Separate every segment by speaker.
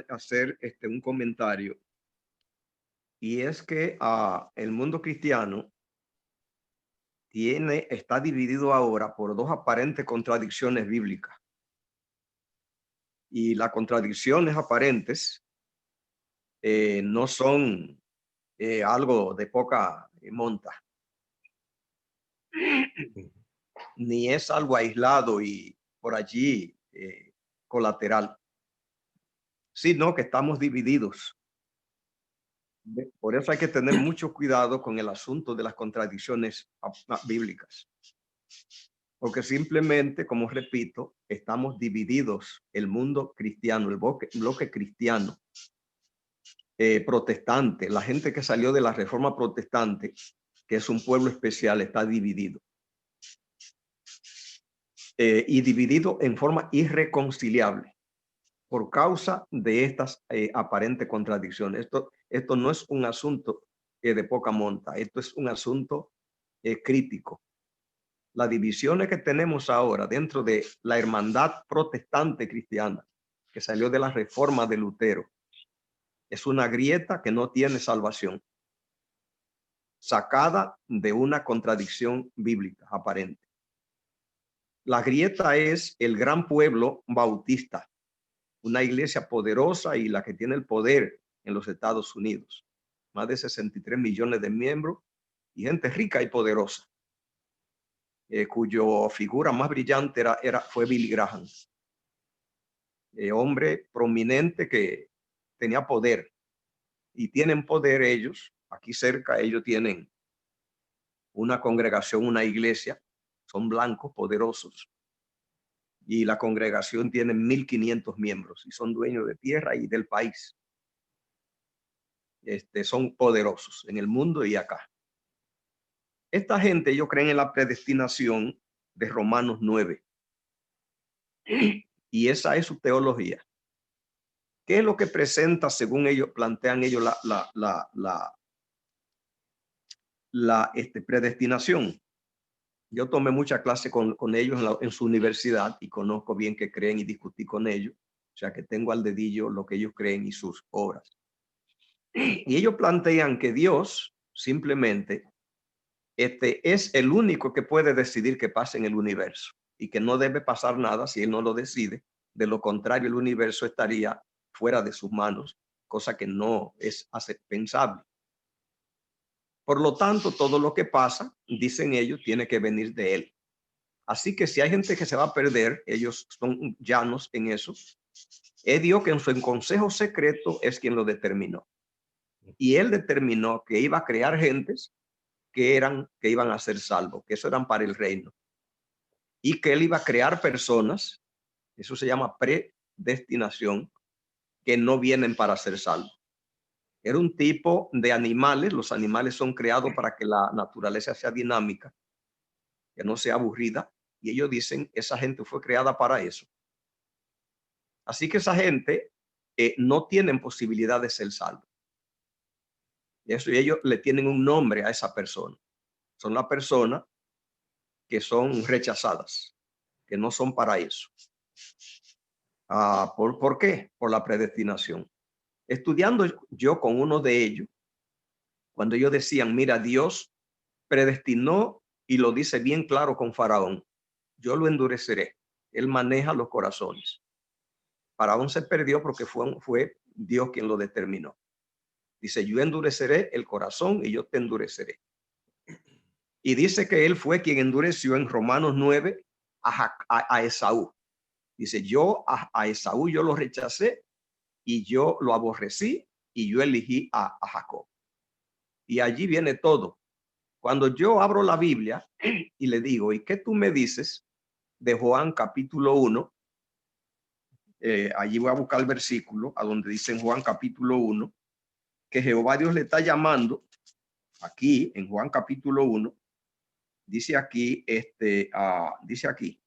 Speaker 1: hacer un comentario, y es que el mundo cristiano está dividido ahora por dos aparentes contradicciones bíblicas, y las contradicciones aparentes no son algo de poca monta, ni es algo aislado y por allí colateral, sino que estamos divididos. Por eso hay que tener mucho cuidado con el asunto de las contradicciones bíblicas, porque simplemente, como repito, estamos divididos. El mundo cristiano, el bloque cristiano, protestante, la gente que salió de la Reforma Protestante, que es un pueblo especial, está dividido. Y dividido en forma irreconciliable por causa de estas aparentes contradicciones. Esto no es un asunto de poca monta, esto es un asunto crítico. Las divisiones que tenemos ahora dentro de la hermandad protestante cristiana, que salió de la reforma de Lutero, es una grieta que no tiene salvación, sacada de una contradicción bíblica aparente. La grieta es el gran pueblo bautista, una iglesia poderosa y la que tiene el poder en los Estados Unidos. Más de 63 millones de miembros y gente rica y poderosa, cuyo figura más brillante fue Billy Graham, hombre prominente que tenía poder, y tienen poder ellos. Aquí cerca ellos tienen una congregación, una iglesia, son blancos poderosos, y la congregación tiene 1,500 miembros y son dueños de tierra y del país. Son poderosos en el mundo y acá. Esta gente, ellos creen en la predestinación de Romanos 9, y esa es su teología. ¿Qué es lo que presenta, según ellos plantean ellos, la predestinación? Yo tomé mucha clase con ellos en su universidad y conozco bien qué creen y discutí con ellos. O sea que tengo al dedillo lo que ellos creen y sus obras. Y ellos plantean que Dios simplemente es el único que puede decidir que pase en el universo y que no debe pasar nada si él no lo decide. De lo contrario, el universo estaría fuera de sus manos, cosa que no es pensable. Por lo tanto, todo lo que pasa, dicen ellos, tiene que venir de él. Así que si hay gente que se va a perder, ellos son llanos en eso. Es Dios que en su consejo secreto es quien lo determinó. Y él determinó que iba a crear gentes que iban a ser salvos, que eso eran para el reino. Y que él iba a crear personas, eso se llama predestinación, que no vienen para ser salvos. Era un tipo de animales. Los animales son creados para que la naturaleza sea dinámica, que no sea aburrida. Y ellos dicen, esa gente fue creada para eso. Así que esa gente no tienen posibilidad de ser salvos. Eso, y ellos le tienen un nombre a esa persona. Son las personas que son rechazadas, que no son para eso. ¿Por qué? Por la predestinación. Estudiando yo con uno de ellos, cuando ellos decían, mira, Dios predestinó, y lo dice bien claro con Faraón, yo lo endureceré. Él maneja los corazones. Faraón se perdió porque fue Dios quien lo determinó. Dice, yo endureceré el corazón y yo te endureceré. Y dice que él fue quien endureció en Romanos 9 a Esaú. Dice, yo a Esaú yo lo rechacé y yo lo aborrecí y yo elegí a Jacob. Y allí viene todo. Cuando yo abro la Biblia y le digo, ¿y qué tú me dices de Juan capítulo 1? Allí voy a buscar el versículo a donde dice en Juan capítulo 1 que Jehová Dios le está llamando. Aquí en Juan capítulo 1 dice aquí, dice aquí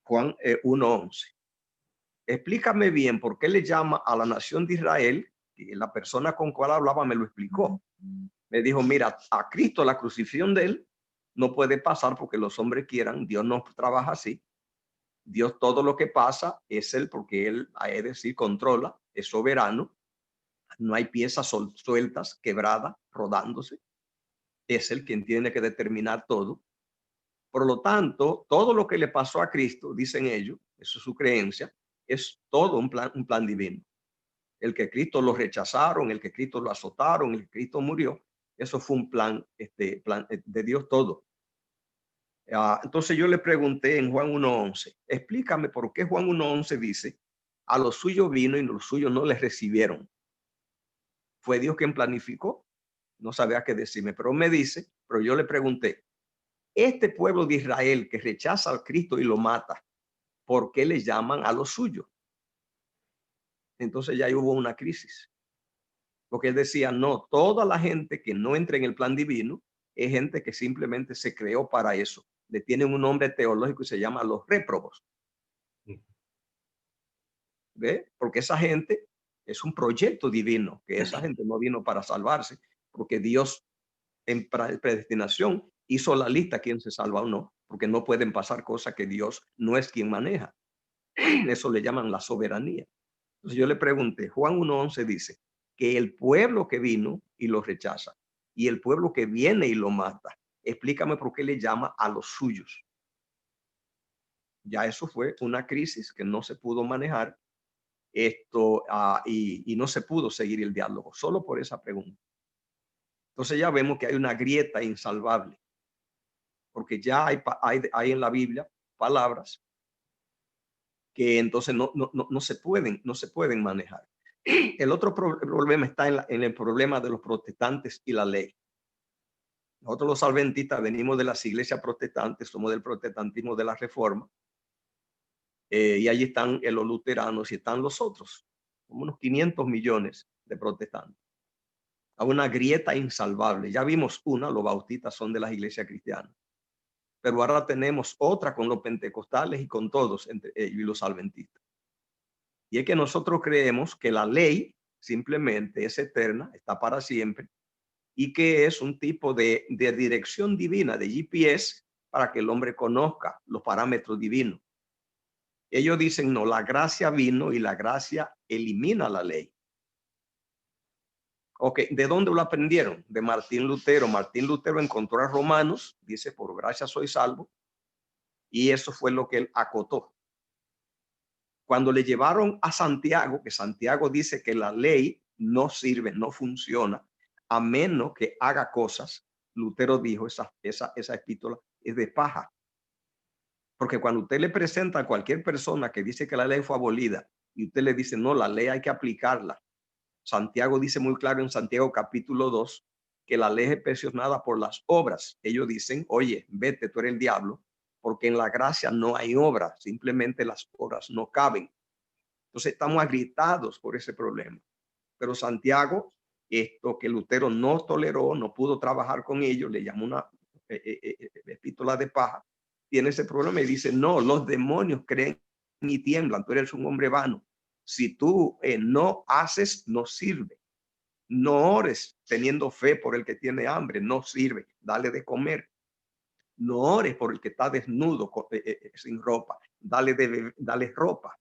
Speaker 1: Juan 1:11. Explícame bien por qué le llama a la nación de Israel. Y la persona con cual hablaba me lo explicó. Me dijo, mira, a Cristo la crucifixión de él no puede pasar porque los hombres quieran. Dios no trabaja así. Dios todo lo que pasa es él, porque él, es decir, controla es soberano, no hay piezas sueltas, quebradas, rodándose. Es el quien tiene que determinar todo. Por lo tanto, todo lo que le pasó a Cristo, dicen ellos, eso es su creencia, es todo un plan divino. El que Cristo lo rechazaron, el que Cristo lo azotaron, el que Cristo murió, eso fue un plan de Dios todo. Entonces yo le pregunté en Juan 1:11, explícame por qué Juan 1:11 dice, a los suyos vino y los suyos no les recibieron. Fue Dios quien planificó, no sabía qué decirme, pero me dice, pero yo le pregunté, este pueblo de Israel que rechaza al Cristo y lo mata, ¿por qué le llaman a los suyos? Entonces ya hubo una crisis, porque él decía, no, toda la gente que no entra en el plan divino es gente que simplemente se creó para eso. Le tienen un nombre teológico y se llama los réprobos. ¿Ve? Porque esa gente es un proyecto divino, que esa gente no vino para salvarse, porque Dios en predestinación hizo la lista quién se salva o no, porque no pueden pasar cosas que Dios no es quien maneja. Eso le llaman la soberanía. Entonces yo le pregunté, Juan 1:11 dice que el pueblo que vino y lo rechaza y el pueblo que viene y lo mata, explícame por qué le llama a los suyos. Ya eso fue una crisis que no se pudo manejar y no se pudo seguir el diálogo, solo por esa pregunta. Entonces ya vemos que hay una grieta insalvable, porque ya hay en la Biblia palabras que entonces no se pueden manejar. El otro problema está en el problema de los protestantes y la ley. Nosotros los adventistas venimos de las iglesias protestantes, somos del protestantismo de la Reforma, y allí están los luteranos y están los otros, como unos 500 millones de protestantes. Hay una grieta insalvable. Ya vimos una, los bautistas son de las iglesias cristianas, pero ahora tenemos otra con los pentecostales y con todos entre ellos y los adventistas. Y es que nosotros creemos que la ley simplemente es eterna, está para siempre, y que es un tipo de dirección divina, de GPS, para que el hombre conozca los parámetros divinos. Ellos dicen, no, la gracia vino y la gracia elimina la ley. Ok, ¿de dónde lo aprendieron? De Martín Lutero. Martín Lutero encontró a Romanos, dice, por gracia soy salvo, y eso fue lo que él acotó. Cuando le llevaron a Santiago, que Santiago dice que la ley no sirve, no funciona, a menos que haga cosas, Lutero dijo, esa epístola es de paja. Porque cuando usted le presenta a cualquier persona que dice que la ley fue abolida y usted le dice, no, la ley hay que aplicarla. Santiago dice muy claro en Santiago capítulo 2 que la ley es perfeccionada por las obras. Ellos dicen, oye, vete, tú eres el diablo, porque en la gracia no hay obra, simplemente las obras no caben. Entonces estamos agrietados por ese problema. Pero Santiago, esto que Lutero no toleró, no pudo trabajar con ellos, le llamó una epístola de paja, tiene ese problema y dice, no, los demonios creen y tiemblan, tú eres un hombre vano. Si tú no haces, no sirve. No ores teniendo fe por el que tiene hambre, no sirve. Dale de comer. No ores por el que está desnudo, sin ropa. Dale ropa.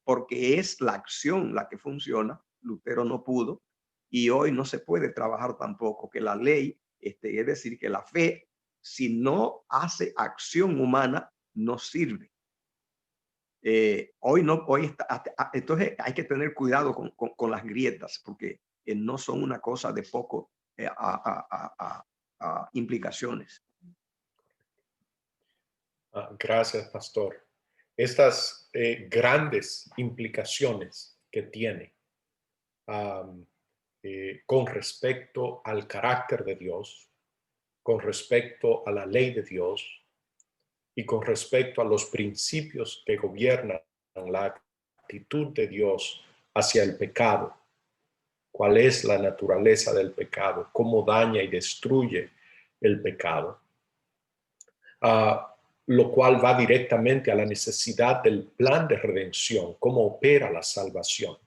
Speaker 1: Porque es la acción la que funciona. Lutero no pudo y hoy no se puede trabajar tampoco que la ley, es decir, que la fe, si no hace acción humana, no sirve. Hoy no, hoy está, entonces hay que tener cuidado con las grietas porque no son una cosa de poco implicaciones.
Speaker 2: Gracias, pastor. Estas grandes implicaciones que tiene con respecto al carácter de Dios, con respecto a la ley de Dios y con respecto a los principios que gobiernan la actitud de Dios hacia el pecado. ¿Cuál es la naturaleza del pecado? ¿Cómo daña y destruye el pecado? Lo cual va directamente a la necesidad del plan de redención, cómo opera la salvación.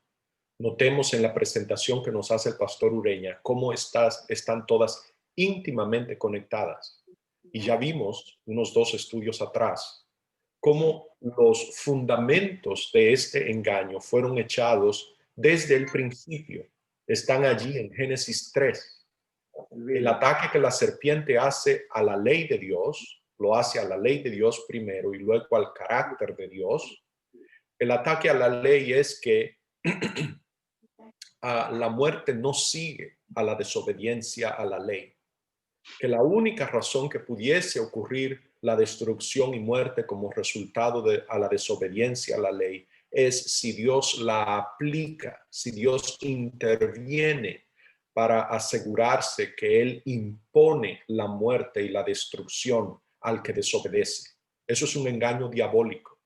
Speaker 2: Notemos en la presentación que nos hace el pastor Ureña cómo están todas íntimamente conectadas. Y ya vimos unos 2 estudios atrás cómo los fundamentos de este engaño fueron echados desde el principio. Están allí en Génesis 3. El ataque que la serpiente hace a la ley de Dios, lo hace a la ley de Dios primero y luego al carácter de Dios. El ataque a la ley es que la muerte no sigue a la desobediencia a la ley. Que la única razón que pudiese ocurrir la destrucción y muerte como resultado a la desobediencia a la ley es si Dios la aplica, si Dios interviene para asegurarse que Él impone la muerte y la destrucción al que desobedece. Eso es un engaño diabólico.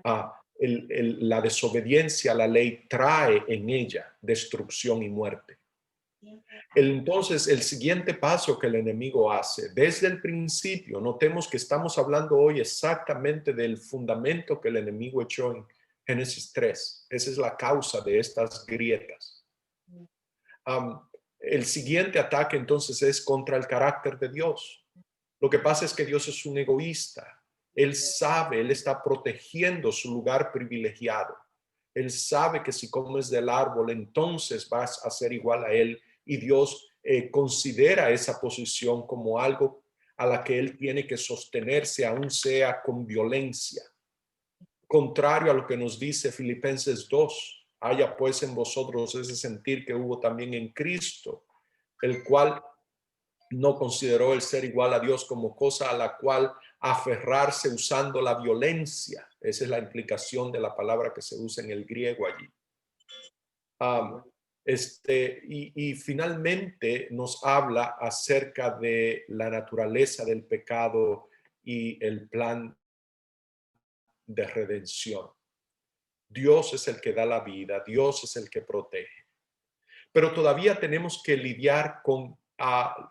Speaker 2: La desobediencia a la ley trae en ella destrucción y muerte. Entonces, el siguiente paso que el enemigo hace, desde el principio, notemos que estamos hablando hoy exactamente del fundamento que el enemigo echó en Génesis 3. Esa es la causa de estas grietas. El siguiente ataque entonces es contra el carácter de Dios. Lo que pasa es que Dios es un egoísta. Él sabe, Él está protegiendo su lugar privilegiado. Él sabe que si comes del árbol, entonces vas a ser igual a Él. Y Dios considera esa posición como algo a la que Él tiene que sostenerse, aun sea con violencia. Contrario a lo que nos dice Filipenses 2, haya pues en vosotros ese sentir que hubo también en Cristo, el cual no consideró el ser igual a Dios como cosa a la cual aferrarse usando la violencia. Esa es la implicación de la palabra que se usa en el griego allí. Y finalmente nos habla acerca de la naturaleza del pecado y el plan de redención. Dios es el que da la vida, Dios es el que protege. Pero todavía tenemos que lidiar con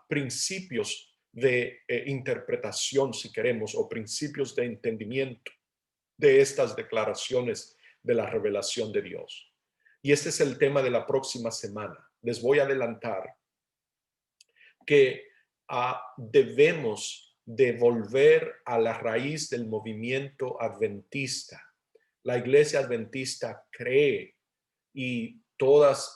Speaker 2: principios de interpretación, si queremos, o principios de entendimiento de estas declaraciones de la revelación de Dios. Y este es el tema de la próxima semana. Les voy a adelantar que debemos de volver a la raíz del movimiento adventista. La iglesia adventista cree y todas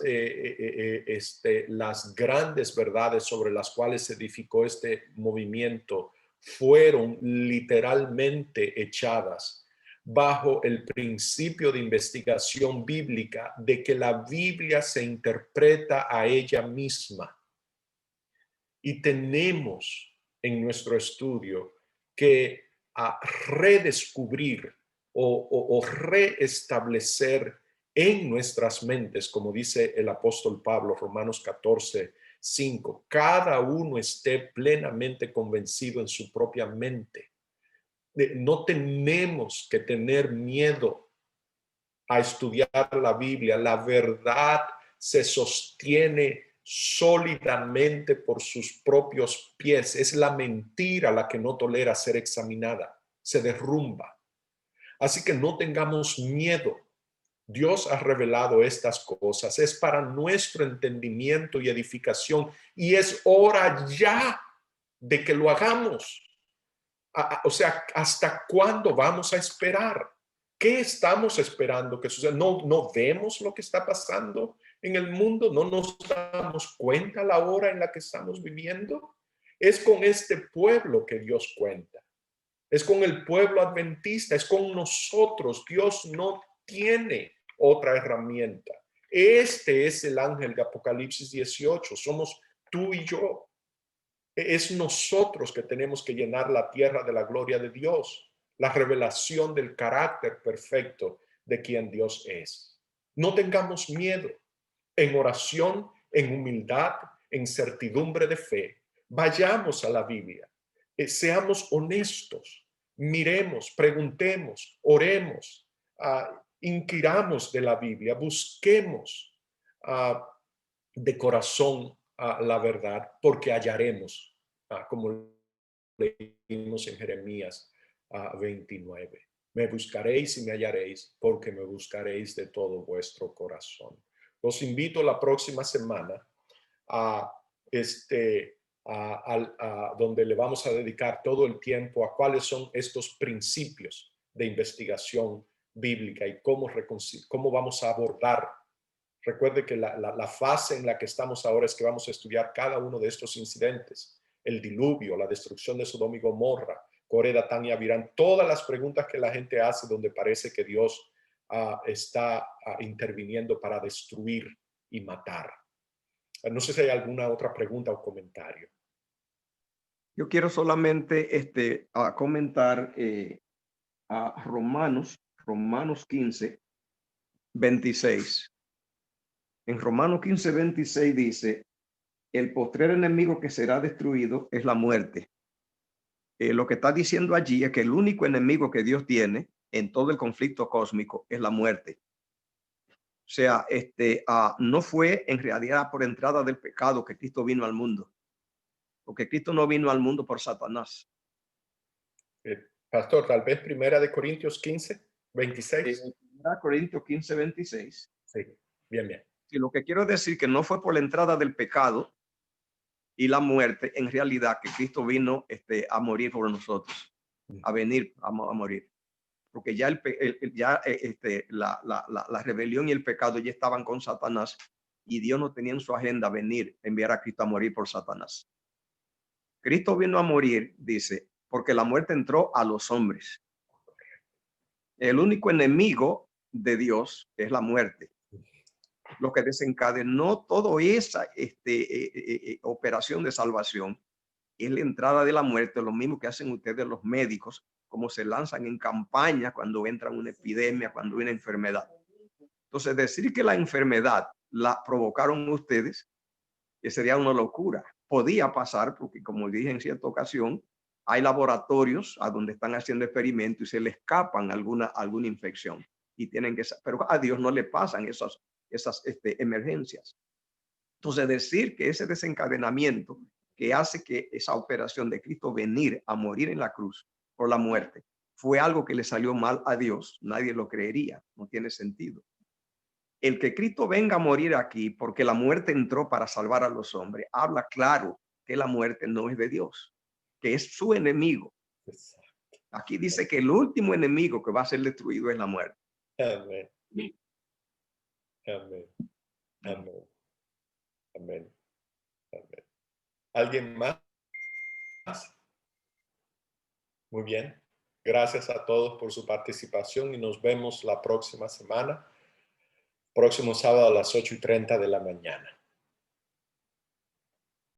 Speaker 2: las grandes verdades sobre las cuales se edificó este movimiento fueron literalmente echadas bajo el principio de investigación bíblica de que la Biblia se interpreta a ella misma. Y tenemos en nuestro estudio que redescubrir o reestablecer en nuestras mentes, como dice el apóstol Pablo, Romanos 14:5, cada uno esté plenamente convencido en su propia mente. No tenemos que tener miedo a estudiar la Biblia. La verdad se sostiene sólidamente por sus propios pies. Es la mentira la que no tolera ser examinada, se derrumba. Así que no tengamos miedo. Dios ha revelado estas cosas, es para nuestro entendimiento y edificación, y es hora ya de que lo hagamos. O sea, ¿hasta cuándo vamos a esperar? ¿Qué estamos esperando que suceda? ¿No vemos lo que está pasando en el mundo? ¿No nos damos cuenta la hora en la que estamos viviendo? Es con este pueblo que Dios cuenta. Es con el pueblo adventista, es con nosotros. Dios no tiene otra herramienta. Este es el ángel de Apocalipsis 18. Somos tú y yo. Es nosotros que tenemos que llenar la tierra de la gloria de Dios, la revelación del carácter perfecto de quien Dios es. No tengamos miedo. En oración, en humildad, en certidumbre de fe, vayamos a la Biblia. Seamos honestos, miremos, preguntemos, oremos, inquiramos de la Biblia, busquemos de corazón la verdad, porque hallaremos, como leímos en Jeremías 29. Me buscaréis y me hallaréis, porque me buscaréis de todo vuestro corazón. Los invito la próxima semana a donde le vamos a dedicar todo el tiempo a cuáles son estos principios de investigación bíblica y cómo vamos a abordar Recuerde que la fase en la que estamos ahora es que vamos a estudiar cada uno de estos incidentes. El diluvio, la destrucción de Sodoma y Gomorra, Coré, Datán y Abirán, todas las preguntas que la gente hace donde parece que Dios está interviniendo para destruir y matar. No sé si hay alguna otra pregunta o comentario.
Speaker 1: Yo quiero solamente a comentar a Romanos 15, 26. En Romanos 15, 26 dice, el postrer enemigo que será destruido es la muerte. Lo que está diciendo allí es que el único enemigo que Dios tiene en todo el conflicto cósmico es la muerte. O sea, no fue en realidad por entrada del pecado que Cristo vino al mundo, porque Cristo no vino al mundo por Satanás.
Speaker 2: Pastor, tal vez primera de Corintios 15, 26.
Speaker 1: Corintios 15, 26.
Speaker 2: Sí, bien, bien.
Speaker 1: Y lo que quiero decir que no fue por la entrada del pecado y la muerte, en realidad que Cristo vino a morir por nosotros, a venir a morir. Porque ya, la rebelión y el pecado ya estaban con Satanás y Dios no tenía en su agenda enviar a Cristo a morir por Satanás. Cristo vino a morir, dice, porque la muerte entró a los hombres. El único enemigo de Dios es la muerte. Lo que desencadenó toda esa operación de salvación es la entrada de la muerte, lo mismo que hacen ustedes los médicos, como se lanzan en campaña cuando entra una epidemia, cuando hay una enfermedad. Entonces, decir que la enfermedad la provocaron ustedes, que sería una locura. Podía pasar, porque como dije en cierta ocasión, hay laboratorios a donde están haciendo experimentos y se le escapan alguna infección y tienen que, pero a Dios no le pasan esas emergencias. Entonces, decir que ese desencadenamiento que hace que esa operación de Cristo venir a morir en la cruz por la muerte fue algo que le salió mal a Dios, nadie lo creería, no tiene sentido. El que Cristo venga a morir aquí porque la muerte entró para salvar a los hombres, habla claro que la muerte no es de Dios, que es su enemigo. Aquí dice que el último enemigo que va a ser destruido es la muerte.
Speaker 2: Amén. Amén. Amén. Amén. Amén. ¿Alguien más? Muy bien. Gracias a todos por su participación y nos vemos la próxima semana, próximo sábado a las 8:30 de la mañana.